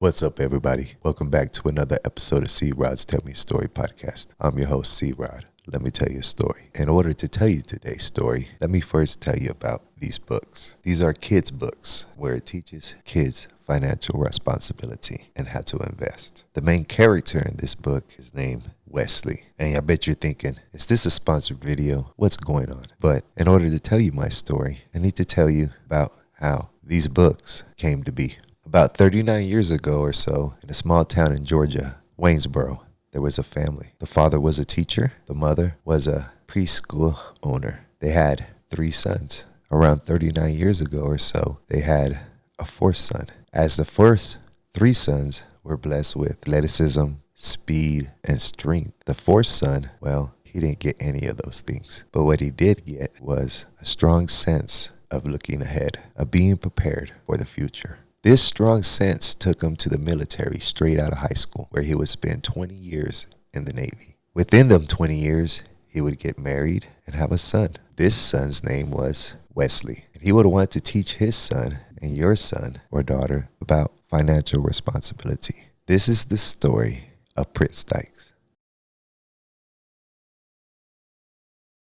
What's up, everybody? Welcome back to another episode of C-Rod's Tell Me a Story podcast. I'm your host, C-Rod. Let me tell you a story. In order to tell you today's story, let me first tell you about these books. These are kids' books where it teaches kids financial responsibility and how to invest. The main character in this book is named Wesley. And I bet you're thinking, is this a sponsored video? What's going on? But in order to tell you my story, I need to tell you about how these books came to be. About 39 years ago or so, in a small town in Georgia, Waynesboro, there was a family. The father was a teacher. The mother was a preschool owner. They had 3 sons. Around 39 years ago or so, they had a 4th son. As the first 3 sons were blessed with athleticism, speed, and strength, the 4th son, well, he didn't get any of those things. But what he did get was a strong sense of looking ahead, of being prepared for the future. This strong sense took him to the military straight out of high school, where he would spend 20 years in the Navy. Within them 20 years, he would get married and have a son. This son's name was Wesley. And he would want to teach his son and your son or daughter about financial responsibility. This is the story of Prince Dykes.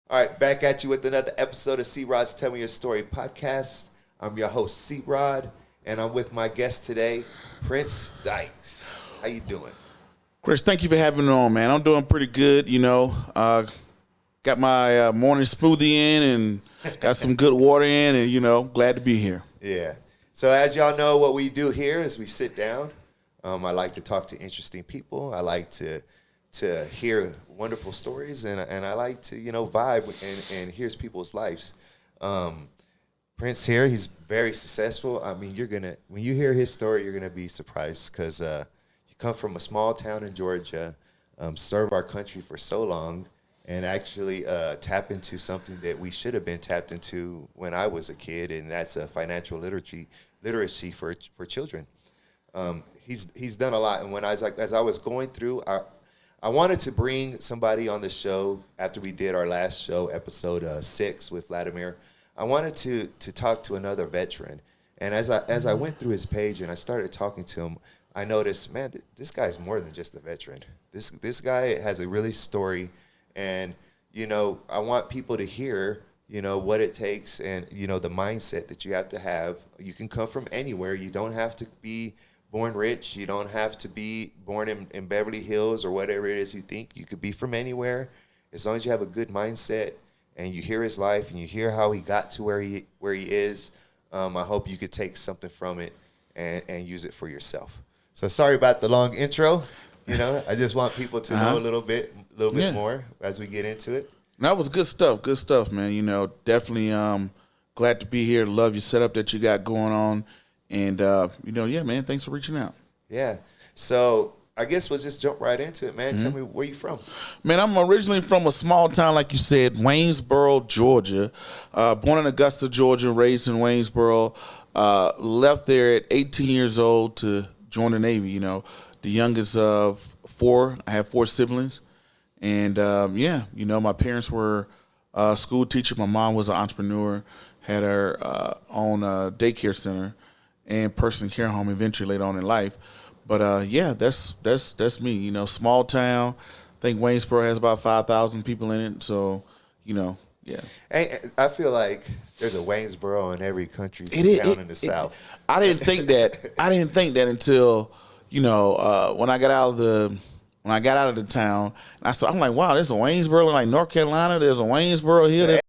All right, back at you with another episode of C-Rod's Tell Me Your Story podcast. I'm your host, C-Rod. And I'm with my guest today, Prince Dykes. How you doing? Chris, thank you for having me on, man. I'm doing pretty good, Got my morning smoothie in and got some good water in and, glad to be here. Yeah. So as y'all know, what we do here is we sit down. I like to talk to interesting people. I like to hear wonderful stories, and I like to, vibe and hear people's lives. Prince here, he's very successful. I mean, when you hear his story, you're gonna be surprised because you come from a small town in Georgia, serve our country for so long, and actually tap into something that we should have been tapped into when I was a kid, and that's financial literacy for children. He's done a lot, and as I was going through, I wanted to bring somebody on the show after we did our last show, episode 6 with Vladimir. I wanted to talk to another veteran, and as I went through his page and I started talking to him, I noticed, man, this guy's more than just a veteran. This guy has a really story, and I want people to hear what it takes and the mindset that you have to have. You can come from anywhere. You don't have to be born rich. You don't have to be born in Beverly Hills or whatever it is you think. You could be from anywhere as long as you have a good mindset. And you hear his life, and you hear how he got to where he is. I hope you could take something from it and use it for yourself. So sorry about the long intro. I just want people to know a little bit more as we get into it. That was good stuff, man. Definitely glad to be here. Love your setup that you got going on, and man, thanks for reaching out. Yeah. So I guess we'll just jump right into it, man. Tell me where you from. Man, I'm originally from a small town, like you said, Waynesboro, Georgia. Born in Augusta, Georgia, raised in Waynesboro. Left there at 18 years old to join the Navy, The youngest of 4. I have 4 siblings. And, my parents were school teacher. My mom was an entrepreneur, had her own daycare center and personal care home eventually later on in life. But that's me. Small town. I think Waynesboro has about 5,000 people in it. So, yeah. Hey, I feel like there's a Waynesboro in every country town in the South. I didn't think that. Until when I got out of the town. And I'm like, wow, there's a Waynesboro in like North Carolina. There's a Waynesboro here.